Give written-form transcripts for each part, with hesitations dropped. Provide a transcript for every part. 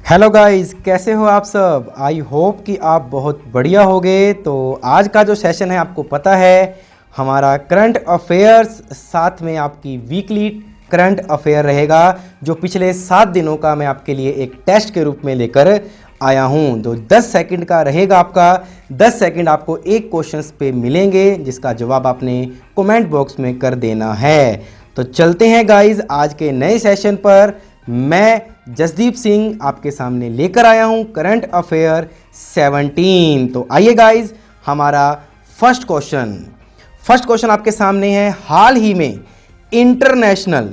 Hello guys, कैसे हो आप सब। आई होप कि आप बहुत बढ़िया होगे। तो आज का जो सेशन है आपको पता है हमारा करंट अफेयर्स, साथ में आपकी वीकली करंट अफेयर रहेगा जो पिछले 7 दिनों का मैं आपके लिए एक टेस्ट के रूप में लेकर आया हूं। तो 10 सेकंड का रहेगा आपका। 10 सेकंड आपको एक क्वेश्चंस पे मिलेंगे जिसका जवाब आपने कमेंट बॉक्स में कर देना है। तो चलते हैं गाइस आज के नए सेशन पर। मैं जसदीप सिंह आपके सामने लेकर आया हूं करंट अफेयर 17। तो आइए गाइस, हमारा फर्स्ट क्वेश्चन आपके सामने है। हाल ही में इंटरनेशनल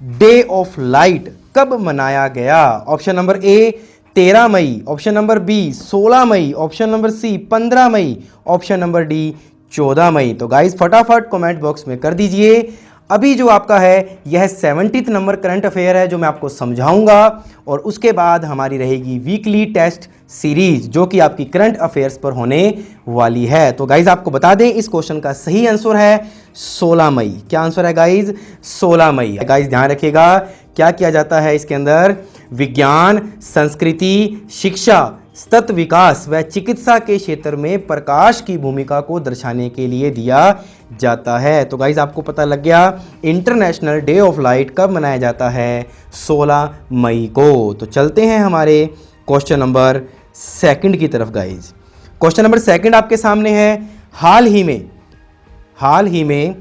डे ऑफ लाइट कब मनाया गया? ऑप्शन नंबर ए 13 मई, ऑप्शन नंबर बी 16 मई, ऑप्शन नंबर सी 15 मई, ऑप्शन नंबर डी 14 मई। तो गाइस फटाफट कमेंट बॉक्स में कर दीजिए। अभी जो आपका है यह 70th नंबर करंट अफेयर है जो मैं आपको समझाऊंगा, और उसके बाद हमारी रहेगी वीकली टेस्ट सीरीज जो कि आपकी करंट अफेयर्स पर होने वाली है। तो गाइज आपको बता दें इस क्वेश्चन का सही आंसर है 16 मई। क्या आंसर है गाइज? 16 मई। गाइज ध्यान रखिएगा क्या किया जाता है इसके अंदर। विज्ञान, संस्कृति, शिक्षा, सतत विकास व चिकित्सा के क्षेत्र में प्रकाश की भूमिका को दर्शाने के लिए दिया जाता है। तो गाइज आपको पता लग गया इंटरनेशनल डे ऑफ लाइट कब मनाया जाता है? 16 मई को। तो चलते हैं हमारे क्वेश्चन नंबर सेकंड की तरफ गाइज। क्वेश्चन नंबर सेकंड आपके सामने है। हाल ही में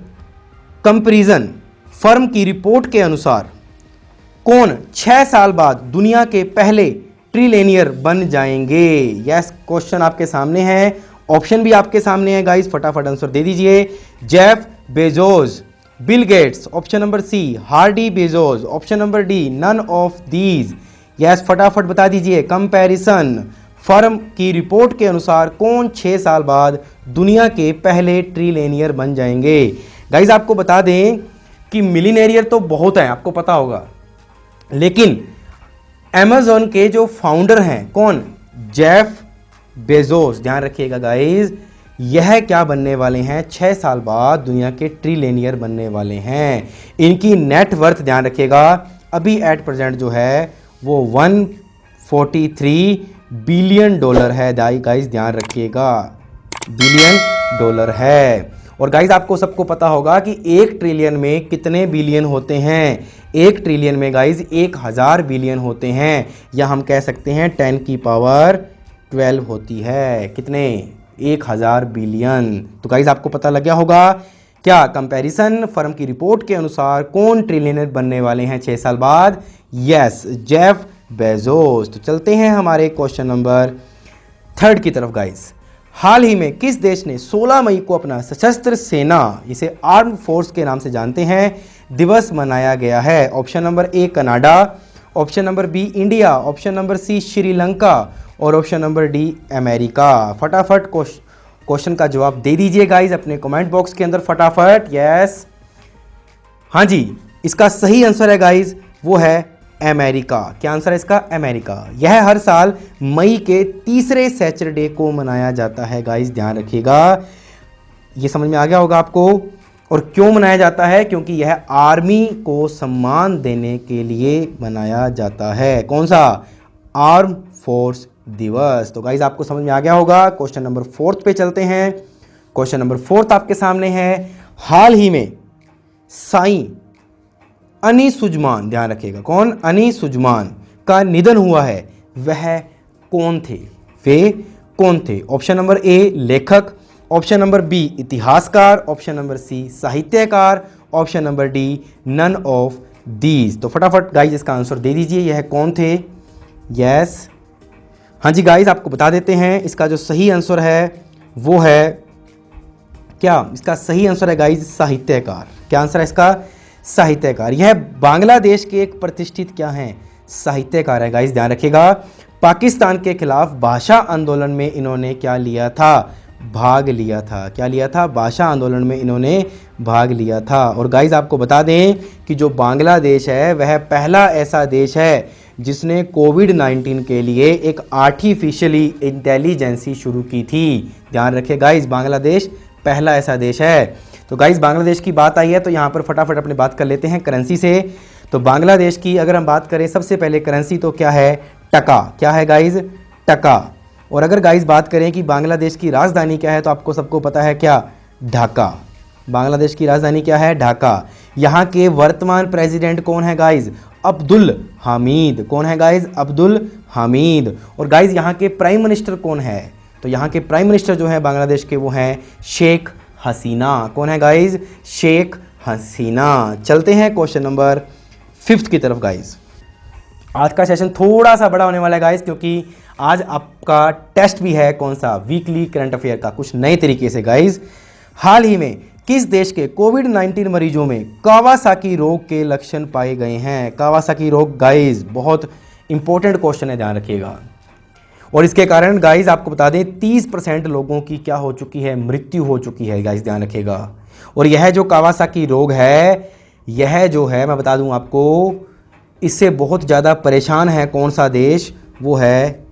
कंपैरिजन फर्म की रिपोर्ट के अनुसार कौन 6 साल बाद दुनिया के पहले ट्रिलियनियर बन जाएंगे? यस, क्वेश्चन आपके सामने है। ऑप्शन भी आपके सामने है गाइस, फटाफट आंसर दे दीजिए। Jeff Bezos, Bill Gates, option number C Hardy Bezos, option number D none of these. Yes, फटाफट बता दीजिए। कंपैरिजन फर्म की रिपोर्ट के अनुसार कौन 6 साल बाद दुनिया के पहले ट्रिलियनियर बन जाएंगे? गाइस आपको बता दें कि मिलियनेरियर तो बहुत है, आपको पता होगा, लेकिन अमेज़न के जो फाउंडर हैं कौन? Jeff Bezos. ध्यान रखिएगा गाइस, यह क्या बनने वाले हैं? 6 साल बाद दुनिया के ट्रिलियनियर बनने वाले हैं। इनकी नेट वर्थ ध्यान रखिएगा अभी एट प्रेजेंट जो है वो 143 बिलियन डॉलर है। गाइस ध्यान रखिएगा, बिलियन डॉलर है। और गाइस आपको सबको पता होगा कि 1 ट्रिलियन में कितने बिलियन होते हैं? 1 ट्रिलियन में गाइस 1000 बिलियन होते हैं, या हम कह सकते हैं 10 की पावर 12 होती है। कितने? 1000 बिलियन। तो गाइस आपको पता लग गया होगा क्या कंपैरिजन फर्म की रिपोर्ट के अनुसार कौन ट्रिलियनर बनने वाले हैं 6 साल बाद? Yes, Jeff Bezos. तो चलते हैं हमारे क्वेश्चन नंबर 3 की तरफ गाइस। हाल ही में किस देश ने 16 मई को अपना सशस्त्र सेना, इसे आर्म फोर्स के नाम से जानते हैं, दिवस मनाया गया है? Option number A Canada, option number B India, option number C Sri Lanka, और ऑप्शन नंबर डी अमेरिका। फटाफट क्वेश्चन का जवाब दे दीजिए गाइस अपने कमेंट बॉक्स के अंदर फटाफट। यस, हाँ जी, इसका सही आंसर है गाइस वो है अमेरिका। क्या आंसर है इसका? अमेरिका। यह हर साल मई के तीसरे सैटरडे को मनाया जाता है गाइस, ध्यान रखिएगा। ये समझ में आ गया होगा आपको। और क्यों मनाया जाता है? क्योंकि यह आर्मी को सम्मान देने के लिए मनाया जाता है। कौन सा? आर्म फोर्स दिवस। तो गाइस आपको समझ में आ गया होगा। क्वेश्चन नंबर 4 पे चलते हैं। क्वेश्चन नंबर 4 आपके सामने है। हाल ही में साईं अनी सुजमान, ध्यान रखिएगा कौन? अनी सुजमान का निधन हुआ है। वह कौन थे? वे कौन थे? ऑप्शन नंबर ए लेखक, ऑप्शन नंबर बी इतिहासकार, ऑप्शन नंबर सी साहित्यकार, option number D none of these. तो फटाफट गाइस इसका आंसर दे दीजिए, यह कौन थे? यस, हाँ जी गाइस आपको बता देते हैं इसका जो सही आंसर है वो है क्या? इसका सही आंसर है गाइस साहित्यकार। क्या आंसर है इसका? साहित्यकार। यह बांग्लादेश के एक प्रतिष्ठित क्या हैं? साहित्यकार है गाइस, ध्यान रखिएगा। पाकिस्तान के खिलाफ भाषा आंदोलन में इन्होंने क्या लिया था? भाग लिया था। क्या लिया था? भाषा आंदोलन में इन्होंने भाग लिया था। और गाइस आपको बता दें कि जो बांग्लादेश है वह पहला ऐसा देश है जिसने कोविड-19 के लिए एक आर्टिफिशियली इंटेलिजेंसी शुरू की थी। ध्यान रखिए गाइस, बांग्लादेश पहला ऐसा देश है। तो गाइस बांग्लादेश की बात आई है तो यहाँ पर फटाफट अपनी बात कर लेते हैं करेंसी से। तो बांग्लादेश की अगर हम बात करें सबसे पहले करेंसी तो क्या है? टका। क्या है गाइज? टका। और अगर गाइज बात करें कि बांग्लादेश की राजधानी क्या है, तो आपको सबको पता है क्या? ढाका। बांग्लादेश की राजधानी क्या है? ढाका। यहाँ के वर्तमान प्रेसिडेंट कौन है गाइज? अब्दुल हामिद। कौन है गाइज? अब्दुल हामिद। और गाइज यहाँ के प्राइम मिनिस्टर कौन है? तो यहाँ के प्राइम मिनिस्टर जो है बांग्लादेश के, वो हैं शेख हसीना। कौन है गाइज? शेख हसीना। चलते हैं क्वेश्चन नंबर 5 की तरफ गाइज। आज का सेशन थोड़ा सा बड़ा होने वाला है गाइज, क्योंकि आज आपका टेस्ट भी है कौन सा? वीकली करंट अफेयर का, कुछ नए तरीके से गाइज। हाल ही में किस देश के कोविड-19 मरीजों में कावासाकी रोग के लक्षण पाए गए हैं? कावासाकी रोग गाइज बहुत इंपॉर्टेंट क्वेश्चन है, ध्यान रखिएगा। और इसके कारण गाइज आपको बता दें 30% लोगों की क्या हो चुकी है? मृत्यु हो चुकी है गाइज, ध्यान रखिएगा। और यह जो कावासाकी रोग है, यह जो है मैं बता दूं आपको, इससे बहुत ज़्यादा परेशान है कौन सा देश? वो है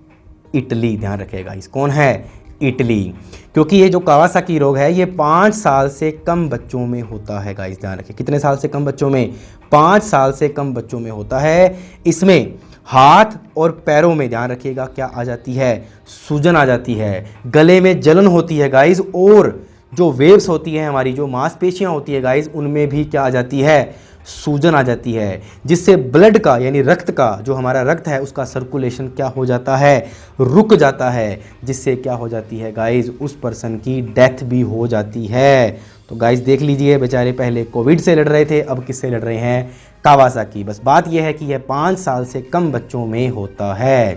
इटली। ध्यान रखिएगा, इस कौन है? इटली। क्योंकि ये जो कावासाकी रोग है ये 5 साल से कम बच्चों में होता है गाइस, ध्यान रखिए। कितने साल से कम बच्चों में? 5 साल से कम बच्चों में होता है। इसमें हाथ और पैरों में, ध्यान रखिएगा, क्या आ जाती है? सूजन आ जाती है, गले में जलन होती है गाइस, और जो वेव्स होती है हमारी, जो मांसपेशियां होती है गाइस, उनमें भी क्या आ जाती है? सूजन आ जाती है, जिससे ब्लड का यानी रक्त का, जो हमारा रक्त है उसका सर्कुलेशन क्या हो जाता है? रुक जाता है, जिससे क्या हो जाती है गाइज? उस पर्सन की डेथ भी हो जाती है। तो गाइज देख लीजिए, बेचारे पहले कोविड से लड़ रहे थे, अब किससे लड़ रहे हैं? कावासाकी। बस बात यह है कि यह 5 साल से कम बच्चों में होता है।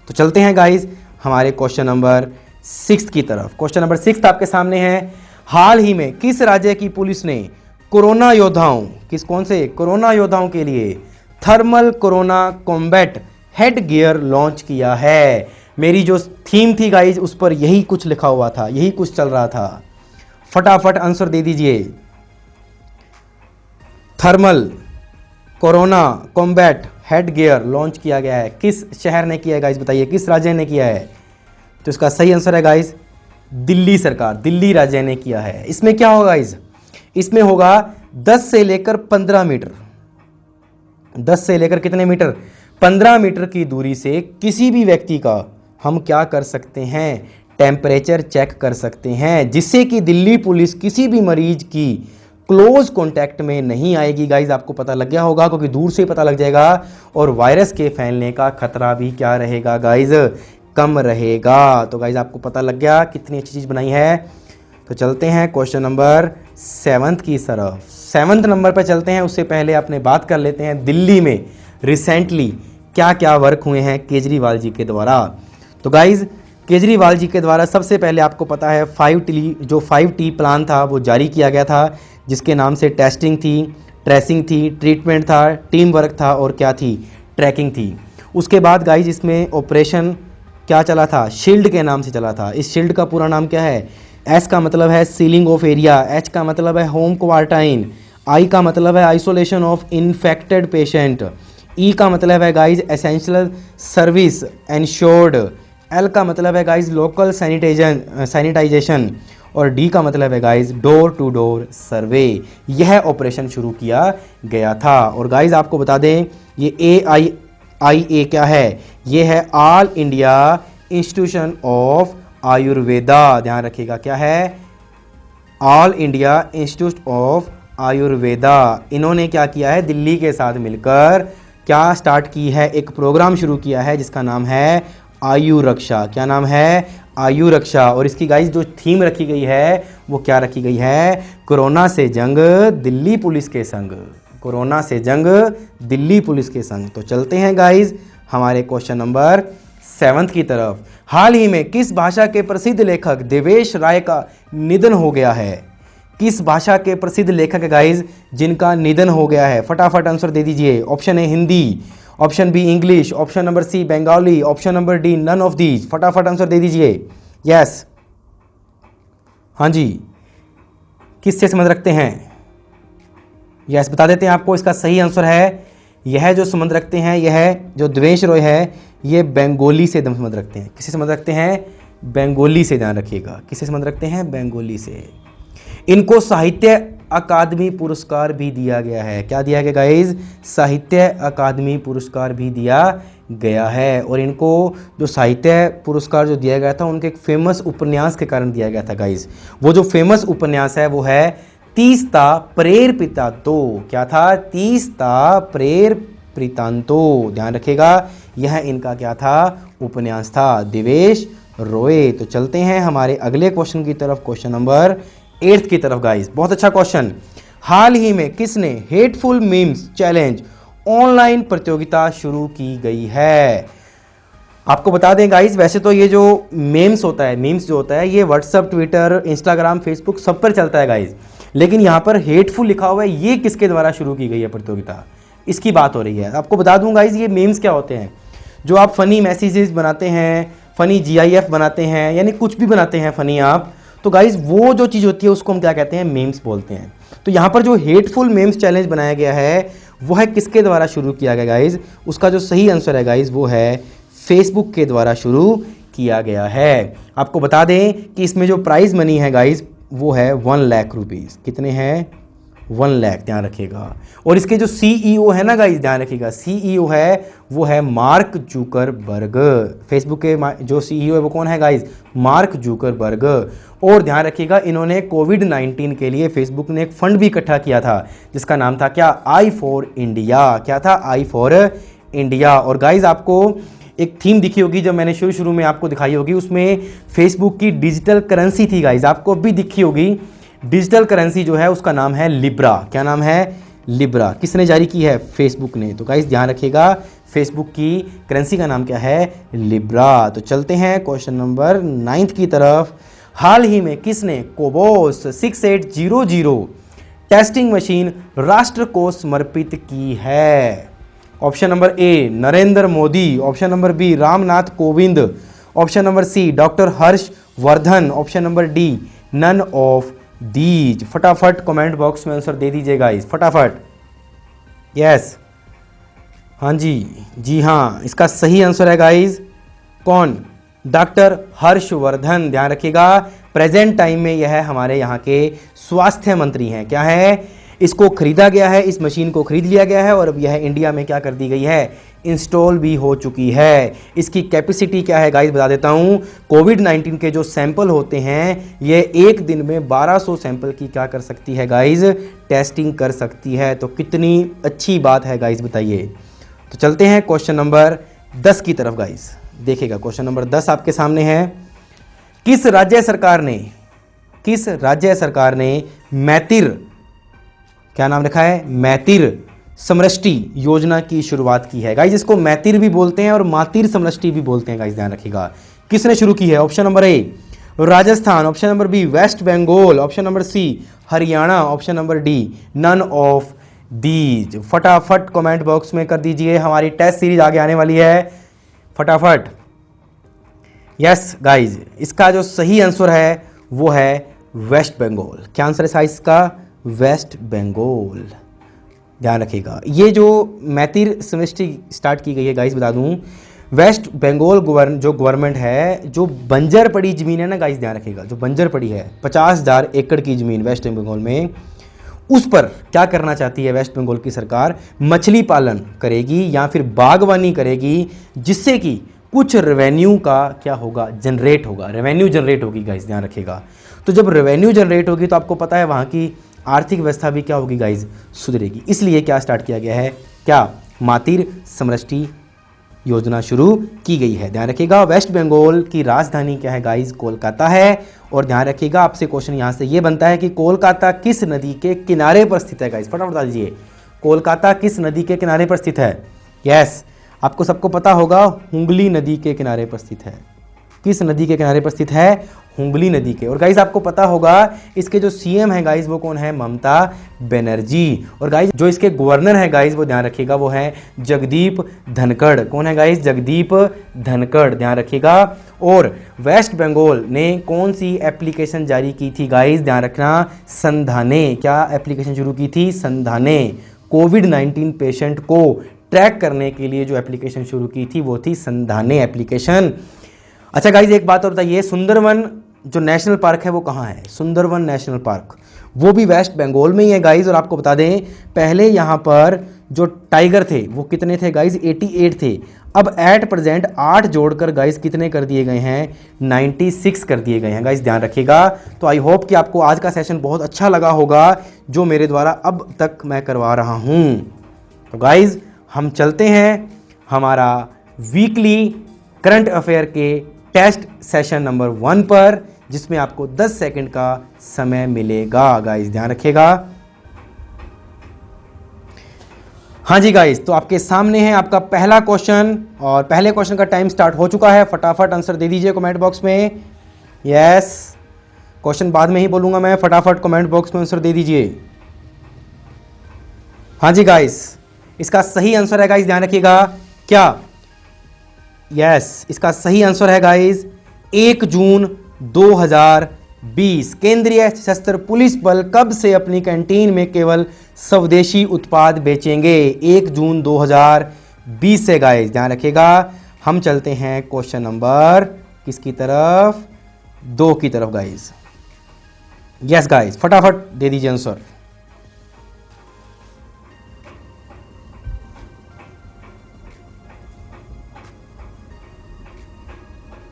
तो चलते हैं गाइज हमारे क्वेश्चन नंबर 6 की तरफ। क्वेश्चन नंबर 6 आपके सामने है। हाल ही में किस राज्य की पुलिस ने कोरोना योद्धाओं, कौन से? कोरोना योद्धाओं के लिए thermal corona combat head gear launch किया है? मेरी जो थीम थी गाइज उस पर यही कुछ लिखा हुआ था, यही कुछ चल रहा था। फटाफट आंसर दे दीजिए। Thermal corona combat head gear launch किया गया है, किस शहर ने किया है गाइज? बताइए किस राज्य ने किया है? तो इसका सही आंसर है गाइज दिल्ली सरकार, दिल्ली राज्य ने किया है। इसमें क्या होगा गाइज? इसमें होगा 10 से लेकर 15 मीटर, 10 से लेकर कितने मीटर? 15 मीटर की दूरी से किसी भी व्यक्ति का हम क्या कर सकते हैं? टेम्परेचर चेक कर सकते हैं, जिससे कि दिल्ली पुलिस किसी भी मरीज की क्लोज कांटेक्ट में नहीं आएगी। गाइज आपको पता लग गया होगा, क्योंकि दूर से पता लग जाएगा, और वायरस के फैलने का खतरा भी क्या रहेगा गाइज? कम रहेगा। तो गाइज आपको पता लग गया कितनी अच्छी चीज़ बनाई है। तो चलते हैं क्वेश्चन नंबर 7 की तरफ। 7 नंबर पर चलते हैं, उससे पहले अपने बात कर लेते हैं दिल्ली में रिसेंटली क्या क्या वर्क हुए हैं केजरीवाल जी के द्वारा। तो गाइज केजरीवाल जी के द्वारा सबसे पहले आपको पता है 5T प्लान था वो जारी किया गया था, जिसके नाम से टेस्टिंग थी, ट्रेसिंग थी, ट्रीटमेंट था, टीम वर्क था, और क्या थी? ट्रैकिंग थी। उसके बाद गाइज इसमें ऑपरेशन क्या चला था? शील्ड के नाम से चला था। इस शील्ड का पूरा नाम क्या है? एस का मतलब है सीलिंग ऑफ एरिया, एच का मतलब है होम क्वारंटाइन, आई का मतलब है isolation of infected patient, E का मतलब है guys essential service ensured, L का मतलब है गाइज लोकल सैनिटाइजेशन, और डी का मतलब है guys door to door survey. यह ऑपरेशन शुरू किया गया था। और गाइज आपको बता दें ये AIIA क्या है? ये है all India institution of Ayurveda. ध्यान रखिएगा, क्या है? All India institute of Ayurveda. इन्होंने क्या किया है? दिल्ली के साथ मिलकर क्या स्टार्ट की है? एक प्रोग्राम शुरू किया है जिसका नाम है आयु रक्षा। क्या नाम है? आयु रक्षा। और इसकी गाइज जो थीम रखी गई है वो क्या रखी गई है? कोरोना से जंग दिल्ली पुलिस के संग, कोरोना से जंग दिल्ली पुलिस के संग। तो चलते हैं गाइज हमारे क्वेश्चन नंबर 7 की तरफ। हाल ही में किस भाषा के प्रसिद्ध लेखक देवेश राय का निधन हो गया है? किस भाषा के प्रसिद्ध लेखक गाइज जिनका निधन हो गया है? फटाफट आंसर दे दीजिए। Option A Hindi, option B English, option number C Bengali, option number D none of these. फटाफट आंसर दे दीजिए। यस, हाँ जी, किससे संबंध रखते हैं? यस, बता देते हैं आपको। इसका सही आंसर है यह जो संबंध रखते हैं, यह जो देवेश रॉय है ये बंगाली से संबंध रखते हैं। किससे संबंध रखते हैं? बंगाली से। ध्यान रखिएगा, किससे संबंध रखते हैं? बंगाली से। इनको साहित्य अकादमी पुरस्कार भी दिया गया है। क्या दिया गया गाइज? साहित्य अकादमी पुरस्कार भी दिया गया है। और इनको जो साहित्य पुरस्कार जो दिया गया था उनके एक फेमस उपन्यास के कारण दिया गया था गाइज। वो जो फेमस उपन्यास है वो है तीस्ता प्रेरपितांतो। क्या था? तीस्ता प्रेरपितांतो। ध्यान रखिएगा, यह इनका क्या था? उपन्यास था। दिवेश रोय। तो चलते हैं हमारे अगले क्वेश्चन की तरफ, क्वेश्चन नंबर 8 की तरफ गाइस। बहुत अच्छा क्वेश्चन। हाल ही में किसने हेटफुल मीम्स चैलेंज ऑनलाइन प्रतियोगिता शुरू की गई है? आपको बता दें गाइस, वैसे तो ये जो मीम्स होता है, मीम्स जो होता है ये व्हाट्सअप, ट्विटर, इंस्टाग्राम, फेसबुक सब पर चलता है गाइस, लेकिन यहाँ पर हेटफुल लिखा हुआ है। ये किसके द्वारा शुरू की गई है प्रतियोगिता, इसकी बात हो रही है। आपको बता दूं गाइस, ये मीम्स क्या होते हैं? जो आप फनी मैसेजेस बनाते हैं, फनी GIF बनाते हैं, यानी कुछ भी बनाते हैं फनी आप, तो गाइज वो जो चीज़ होती है उसको हम क्या कहते हैं? मीम्स बोलते हैं। तो यहाँ पर जो हेटफुल मीम्स चैलेंज बनाया गया है वो है किसके द्वारा शुरू किया गया गाइज? उसका जो सही आंसर है गाइज वो है फेसबुक के द्वारा शुरू किया गया है। आपको बता दें कि इसमें जो प्राइज मनी है गाइज वो है 1 लाख रुपीज़। कितने हैं? 1 लाख, ध्यान रखिएगा। और इसके जो CEO है ना गाइज, ध्यान रखिएगा, CEO है वो है मार्क जुकरबर्ग। फेसबुक के जो CEO है वो कौन है गाइज? Mark Zuckerberg. और ध्यान रखिएगा, इन्होंने कोविड-19 के लिए फेसबुक ने एक फंड भी इकट्ठा किया था जिसका नाम था क्या? I for India. क्या था? I for India. और गाइज आपको एक थीम दिखी होगी जब मैंने शुरू में आपको दिखाई होगी, उसमें फेसबुक की डिजिटल करेंसी थी गाइज, आपको भी दिखी होगी। डिजिटल करेंसी जो है उसका नाम है लिब्रा। क्या नाम है? लिब्रा। किसने जारी की है? फेसबुक ने। तो गाइस ध्यान रखिएगा, फेसबुक की करेंसी का नाम क्या है? लिब्रा। तो चलते हैं क्वेश्चन नंबर 9 की तरफ। हाल ही में किसने कोबोस 6800 टेस्टिंग मशीन राष्ट्र को समर्पित की है? Option number A Narendra Modi, option number B Ramnath Kovind, option number C doctor Harsh Vardhan, option number D none of these. फटाफट कमेंट बॉक्स में आंसर दे दीजिए गाइस, फटाफट। यस, हाँ जी हाँ, इसका सही आंसर है गाइस कौन? डॉक्टर हर्षवर्धन। ध्यान रखिएगा, प्रेजेंट टाइम में यह हमारे यहाँ के स्वास्थ्य मंत्री हैं। क्या है? इसको खरीदा गया है, इस मशीन को खरीद लिया गया है और अब यह इंडिया में क्या कर दी गई है? इंस्टॉल भी हो चुकी है। इसकी कैपेसिटी क्या है गाइस बता देता हूँ। कोविड-19 के जो सैंपल होते हैं ये एक दिन में 1200 सैंपल की क्या कर सकती है गाइस? टेस्टिंग कर सकती है। तो कितनी अच्छी बात है गाइस, बताइए। तो चलते हैं क्वेश्चन नंबर 10 की तरफ गाइस। देखिएगा क्वेश्चन नंबर 10 आपके सामने है। किस राज्य सरकार ने मैतिर, क्या नाम लिखा है? मैतिर समृष्टि योजना की शुरुआत की है गाइस। इसको मैतिर भी बोलते हैं और मातिर समृष्टि भी बोलते हैं गाइस, ध्यान रखिएगा। किसने शुरू की है? Option number A Rajasthan, option number B West Bengal, option number C Haryana, option number D none of these. फटाफट कमेंट बॉक्स में कर दीजिए, हमारी टेस्ट सीरीज आगे आने वाली है, फटाफट। यस गाइज, इसका जो सही आंसर है वो है वेस्ट बंगाल। क्या आंसर है इसका? वेस्ट बंगाल। ध्यान रखिएगा, ये जो मैतिर समृष्टि स्टार्ट की गई है गाइस, बता दूं वेस्ट बंगाल जो गवर्नमेंट है, जो बंजर पड़ी ज़मीन है ना गाइस, ध्यान रखिएगा, जो बंजर पड़ी है 50,000 एकड़ की ज़मीन वेस्ट बंगाल में, उस पर क्या करना चाहती है वेस्ट बंगाल की सरकार? मछली पालन करेगी या फिर बागवानी करेगी, जिससे कि कुछ रेवेन्यू का क्या होगा? जनरेट होगा, रेवेन्यू जनरेट होगी गाइस, ध्यान रखिएगा। तो जब रेवेन्यू जनरेट होगी तो आपको पता है वहाँ की आर्थिक व्यवस्था भी क्या होगी गाइज? सुधरेगी। इसलिए क्या स्टार्ट किया गया है? क्या? मातिर समृष्टि योजना शुरू की गई है। ध्यान रखिएगा, वेस्ट बंगाल की राजधानी क्या है गाइज? कोलकाता है। और ध्यान रखिएगा, आपसे क्वेश्चन यहाँ से ये बनता है कि कोलकाता किस नदी के किनारे पर स्थित है गाइज? फटाफट बता दीजिए, कोलकाता किस नदी के किनारे पर स्थित है? यस, आपको सबको पता होगा, हुगली नदी के किनारे पर स्थित है। किस नदी के किनारे पर स्थित है? हुगली नदी के। और गाइज आपको पता होगा इसके जो CM है गाइज वो कौन है? ममता बनर्जी। और गाइज जो इसके गवर्नर है गाइज, वो ध्यान रखिएगा, वो है जगदीप धनखड़। कौन है गाइज? जगदीप धनखड़, ध्यान रखिएगा। और वेस्ट बंगाल ने कौन सी एप्लीकेशन जारी की थी गाइज? ध्यान रखना, संधाने। क्या एप्लीकेशन शुरू की थी? संधाने। कोविड-19 पेशेंट को ट्रैक करने के लिए जो एप्लीकेशन शुरू की थी वो थी संधाने एप्लीकेशन। अच्छा गाइज, एक बात और बताइए, सुंदरवन जो नेशनल पार्क है वो कहाँ है? सुंदरवन नेशनल पार्क वो भी वेस्ट बंगाल में ही है गाइज। और आपको बता दें पहले यहाँ पर जो टाइगर थे वो कितने थे गाइज, 88 थे। अब एट प्रेजेंट 8 जोड़कर गाइज कितने कर दिए गए हैं, 96 कर दिए गए हैं गाइज, ध्यान रखिएगा। तो आई होप कि आपको आज का सेशन बहुत अच्छा लगा होगा जो मेरे द्वारा अब तक मैं करवा रहा हूँ। तो गाइज हम चलते हैं हमारा वीकली करंट अफेयर के टेस्ट सेशन नंबर 1 पर, जिसमें आपको 10 सेकंड का समय मिलेगा गाइस, ध्यान रखिएगा। हाँ जी गाइस, तो आपके सामने है आपका पहला क्वेश्चन और पहले क्वेश्चन का टाइम स्टार्ट हो चुका है। फटाफट आंसर दे दीजिए कमेंट बॉक्स में। यस, क्वेश्चन बाद में ही बोलूंगा मैं, फटाफट कमेंट बॉक्स में आंसर दे दीजिए। हाँ जी गाइस, इसका सही आंसर है गाइस, ध्यान रखिएगा। क्या? यस, इसका सही आंसर है गाइस 1 जून 2020। केंद्रीय सशस्त्र पुलिस बल कब से अपनी कैंटीन में केवल स्वदेशी उत्पाद बेचेंगे? 1 जून 2020 से गाइस, ध्यान रखिएगा। हम चलते हैं क्वेश्चन नंबर किसकी तरफ, 2 की तरफ गाइस। यस गाइस, फटाफट दे दीजिए आंसर।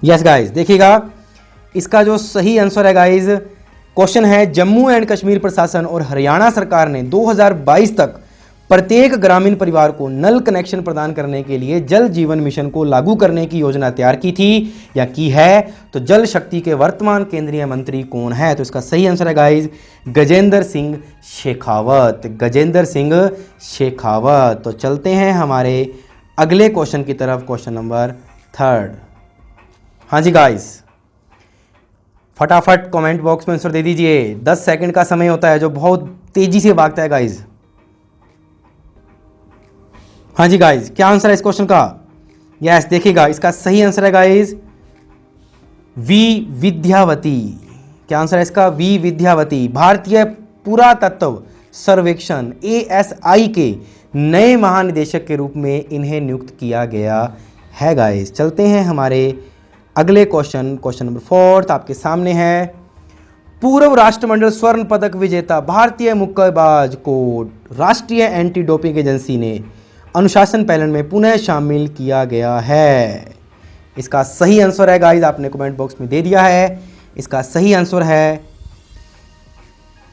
यस गाइस, देखिएगा इसका जो सही आंसर है गाइस, क्वेश्चन है जम्मू एंड कश्मीर प्रशासन और हरियाणा सरकार ने 2022 तक प्रत्येक ग्रामीण परिवार को नल कनेक्शन प्रदान करने के लिए जल जीवन मिशन को लागू करने की योजना तैयार की थी या की है? तो जल शक्ति के वर्तमान केंद्रीय मंत्री कौन है? तो इसका सही आंसर है गाइस गजेंद्र सिंह शेखावत, गजेंद्र सिंह शेखावत। तो चलते हैं हमारे अगले क्वेश्चन की तरफ, क्वेश्चन नंबर 3। हाँ जी गाइस, फटाफट कमेंट बॉक्स में आंसर दे दीजिए। 10 सेकंड का समय होता है जो बहुत तेजी से भागता है गाइस। हाँ जी गाइस, क्या आंसर है इस क्वेश्चन का? यस, देखिएगा इसका सही आंसर है गाइस वी विद्यावती। क्या आंसर है इसका? वी विद्यावती। भारतीय पुरातत्व सर्वेक्षण ASI के नए महानिदेशक के रूप में इन्हें नियुक्त किया गया है गाइस। चलते हैं हमारे अगले क्वेश्चन, क्वेश्चन नंबर 4 आपके सामने है। पूर्व राष्ट्रमंडल स्वर्ण पदक विजेता भारतीय मुक्केबाज को राष्ट्रीय एंटी डोपिंग एजेंसी ने अनुशासन पैनल में पुनः शामिल किया गया है। इसका सही आंसर है गाइस, आपने कमेंट बॉक्स में दे दिया है। इसका सही आंसर है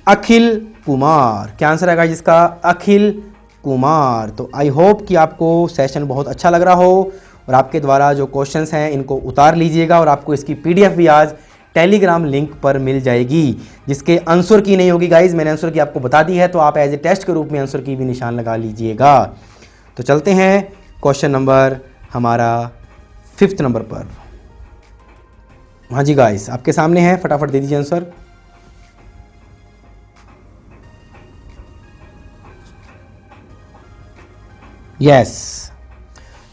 अखिल कुमार। क्या आंसर है गाइस इसका? अखिल कुमार। तो आई होप कि आपको सेशन बहुत अच्छा लग रहा हो और आपके द्वारा जो क्वेश्चंस हैं इनको उतार लीजिएगा और आपको इसकी PDF भी आज टेलीग्राम लिंक पर मिल जाएगी, जिसके आंसर की नहीं होगी गाइज, मैंने आंसर की आपको बता दी है, तो आप एज ए टेस्ट के रूप में आंसर की भी निशान लगा लीजिएगा। तो चलते हैं क्वेश्चन नंबर हमारा 5th नंबर पर। हाँ जी गाइस, आपके सामने है, फटाफट दे दीजिए आंसर। यस,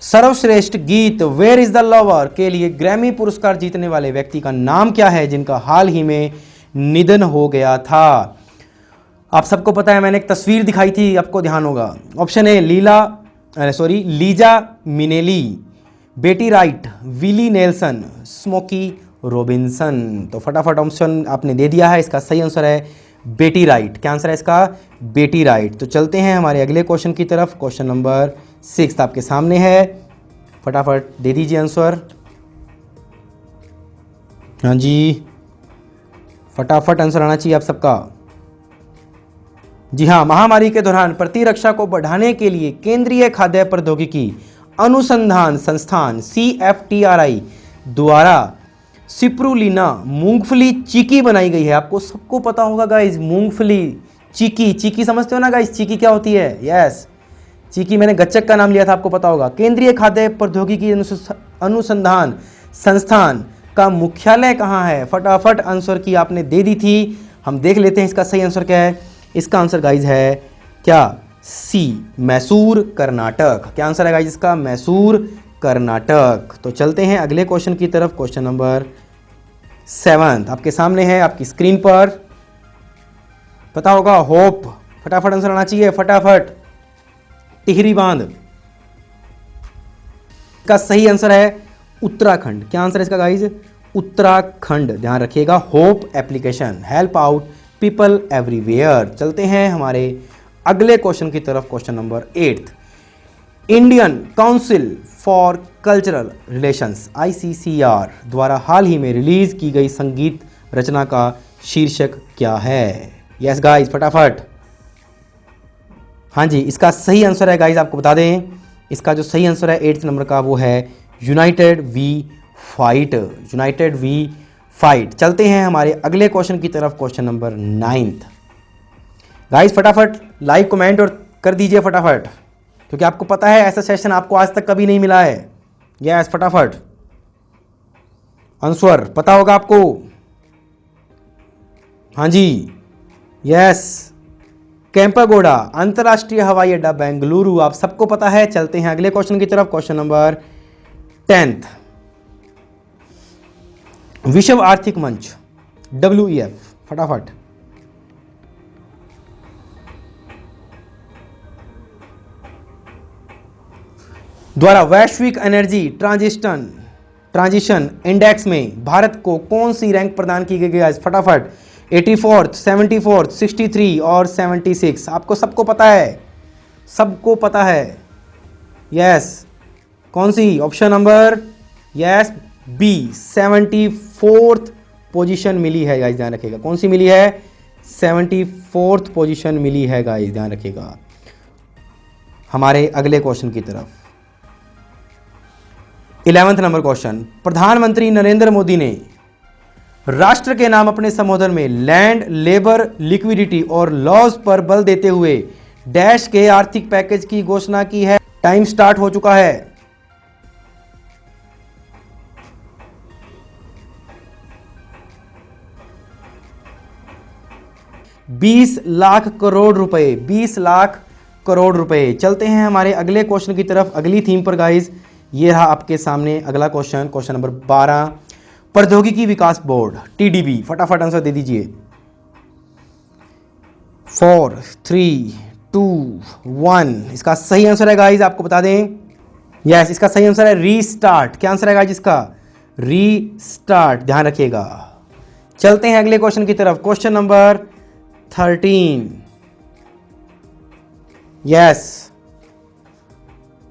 सर्वश्रेष्ठ गीत वेयर इज द लवर के लिए ग्रैमी पुरस्कार जीतने वाले व्यक्ति का नाम क्या है जिनका हाल ही में निधन हो गया था? आप सबको पता है, मैंने एक तस्वीर दिखाई थी, आपको ध्यान होगा। Option A Liza Minnelli, Betty Wright, Willie Nelson, Smokey Robinson. तो फटाफट ऑप्शन आपने दे दिया है, इसका सही आंसर है बेटी राइट। क्या आंसर है इसका? बेटी राइट। तो चलते हैं हमारे अगले क्वेश्चन की तरफ, क्वेश्चन नंबर 6 आपके सामने है, फटाफट दे दीजिए आंसर। हाँ जी, फटाफट आंसर आना चाहिए आप सबका। जी हाँ, महामारी के दौरान प्रतिरक्षा को बढ़ाने के लिए केंद्रीय खाद्य प्रौद्योगिकी अनुसंधान संस्थान CFTRI द्वारा सिप्रुलिना मूंगफली चीकी बनाई गई है। आपको सबको पता होगा गाइज, मूंगफली चीकी, चीकी समझते हो ना गाइज, चीकी क्या होती है? यस, चीकी मैंने गच्चक का नाम लिया था, आपको पता होगा। केंद्रीय खाद्य प्रौद्योगिकी अनुसंधान संस्थान का मुख्यालय कहाँ है? फटाफट आंसर की आपने दे दी थी, हम देख लेते हैं इसका सही आंसर क्या है। इसका आंसर गाइज है क्या? C, मैसूर कर्नाटक। क्या आंसर है गाइज इसका? मैसूर कर्नाटक। तो चलते हैं अगले क्वेश्चन की तरफ, क्वेश्चन नंबर 7 आपके सामने है, आपकी स्क्रीन पर पता होगा, होप। फटाफट आंसर आना चाहिए, फटाफट। टिहरी बांध का सही आंसर है उत्तराखंड। क्या आंसर है इसका गाइज? उत्तराखंड। ध्यान रखिएगा, hope application help out people everywhere. चलते हैं हमारे अगले क्वेश्चन की तरफ, question number 8। Indian council for cultural relations ICCR द्वारा हाल ही में रिलीज की गई संगीत रचना का शीर्षक क्या है? यस गाइस, फटाफट। हाँ जी, इसका सही आंसर है गाइस, आपको बता दें, इसका जो सही आंसर है 8th नंबर का वो है united we fight. United we fight. चलते हैं हमारे अगले क्वेश्चन की तरफ, क्वेश्चन नंबर 9th। गाइस फटाफट लाइक कमेंट और कर दीजिए फटाफट, क्योंकि आपको पता है ऐसा सेशन आपको आज तक कभी नहीं मिला है। यस, फटाफट आंसर पता होगा आपको। हाँ जी, यस, केंपेगौड़ा अंतर्राष्ट्रीय हवाई अड्डा बेंगलुरु, आप सबको पता है। चलते हैं अगले क्वेश्चन की तरफ, क्वेश्चन नंबर 10th। विश्व आर्थिक मंच WEF, फटाफट। द्वारा वैश्विक एनर्जी ट्रांजिशन इंडेक्स में भारत को कौन सी रैंक प्रदान की गई है? फटाफट 84th, 74th, 63 और 76, आपको सबको पता है, सबको पता है। यस, कौन सी? Option number yes B, 74th position मिली है गाइस, ध्यान रखिएगा। कौन सी मिली है? 74th पोजीशन मिली है गाइस, ध्यान रखिएगा। हमारे अगले क्वेश्चन की तरफ, 11th नंबर क्वेश्चन। प्रधानमंत्री नरेंद्र मोदी ने राष्ट्र के नाम अपने संबोधन में लैंड, लेबर, लिक्विडिटी और लॉज पर बल देते हुए डैश के आर्थिक पैकेज की घोषणा की है। टाइम स्टार्ट हो चुका है। ₹20 लाख करोड़ रुपए, 20 लाख करोड़ रुपए। चलते हैं हमारे अगले क्वेश्चन की तरफ, अगली थीम पर गाइस। ये रहा आपके सामने अगला क्वेश्चन, क्वेश्चन नंबर 12। प्रौद्योगिकी विकास बोर्ड TDB, फटाफट आंसर दे दीजिए। 4, 3, 2, 1। इसका सही आंसर है गाइस, आपको बता दें, यस, इसका सही आंसर है रीस्टार्ट। क्या आंसर है गाइस इसका? रीस्टार्ट, ध्यान रखिएगा। चलते हैं अगले क्वेश्चन की तरफ, question number 13। Yes,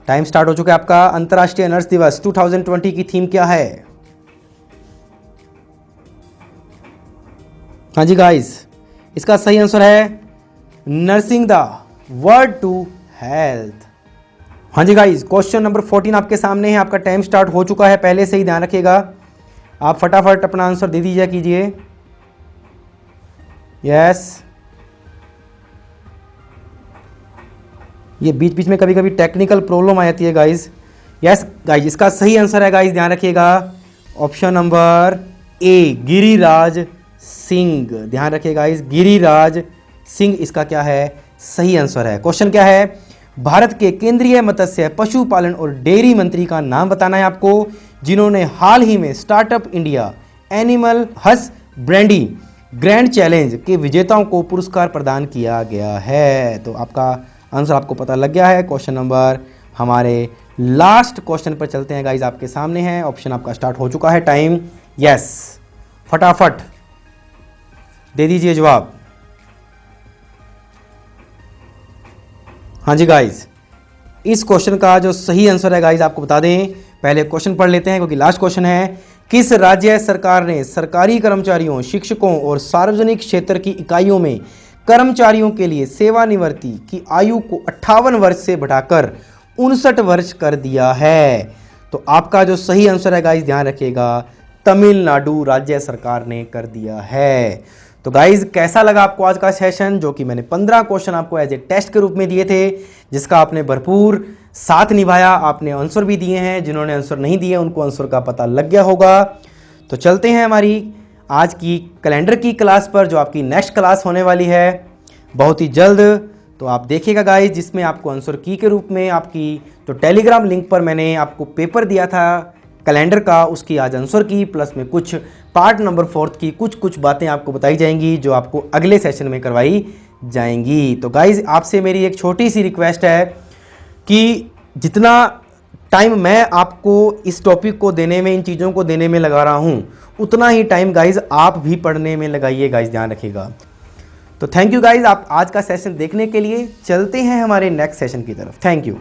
time start हो चुका है आपका। अंतर्राष्ट्रीय नर्स दिवस 2020 की थीम क्या है? हाँ जी गाइस, इसका सही आंसर है nursing the world to health. हाँ जी गाइस, क्वेश्चन नंबर 14 आपके सामने है। आपका टाइम स्टार्ट हो चुका है, पहले से ही ध्यान रखिएगा। आप फटाफट अपना आंसर दे दीजिए कीजिए। यस, ये बीच बीच में कभी कभी टेक्निकल प्रॉब्लम आ जाती है गाइस। यस गाइस, इसका सही आंसर है गाइस, ध्यान रखिएगा, option number A, Giriraj Singh. ध्यान रखिए गाइस, गिरिराज सिंह इसका क्या है? सही आंसर है। क्वेश्चन क्या है? भारत के केंद्रीय मत्स्य, पशुपालन और डेयरी मंत्री का नाम बताना है आपको, जिन्होंने हाल ही में startup India animal husbandry grand challenge के विजेताओं को पुरस्कार प्रदान किया गया है। तो आपका आंसर आपको पता लग गया है। क्वेश्चन नंबर हमारे लास्ट क्वेश्चन पर चलते हैं गाइस, आपके सामने है। ऑप्शन आपका स्टार्ट हो चुका है, टाइम। यस, फटाफट दे दीजिए जवाब। हाँ जी गाइस, इस क्वेश्चन का जो सही आंसर है गाइस, आपको बता दें, पहले क्वेश्चन पढ़ लेते हैं क्योंकि लास्ट क्वेश्चन है। किस राज्य सरकार ने सरकारी कर्मचारियों, शिक्षकों और सार्वजनिक क्षेत्र की इकाइयों में कर्मचारियों के लिए सेवानिवृत्ति की आयु को 58 वर्ष से बढ़ाकर 59 वर्ष कर दिया है? तो आपका जो सही आंसर है गाइस, ध्यान रखिएगा, तमिलनाडु राज्य सरकार ने कर दिया है। तो गाइज कैसा लगा आपको आज का सेशन, जो कि मैंने 15 क्वेश्चन आपको एज ए टेस्ट के रूप में दिए थे, जिसका आपने भरपूर साथ निभाया। आपने आंसर भी दिए हैं, जिन्होंने आंसर नहीं दिए उनको आंसर का पता लग गया होगा। तो चलते हैं हमारी आज की कैलेंडर की क्लास पर, जो आपकी नेक्स्ट क्लास होने वाली है बहुत ही जल्द। तो आप देखिएगा गाइज, जिसमें आपको आंसर की के रूप में आपकी जो टेलीग्राम लिंक पर मैंने आपको पेपर दिया था कैलेंडर का, उसकी आज आंसर की, प्लस में कुछ पार्ट नंबर 4 की कुछ बातें आपको बताई जाएंगी जो आपको अगले सेशन में करवाई जाएंगी। तो गाइज आपसे मेरी एक छोटी सी रिक्वेस्ट है कि जितना टाइम मैं आपको इस टॉपिक को देने में, इन चीज़ों को देने में लगा रहा हूँ, उतना ही टाइम गाइज आप भी पढ़ने में लगाइए गाइज, ध्यान रखिएगा। तो थैंक यू गाइज आप आज का सेशन देखने के लिए। चलते हैं हमारे नेक्स्ट सेशन की तरफ। Thank you.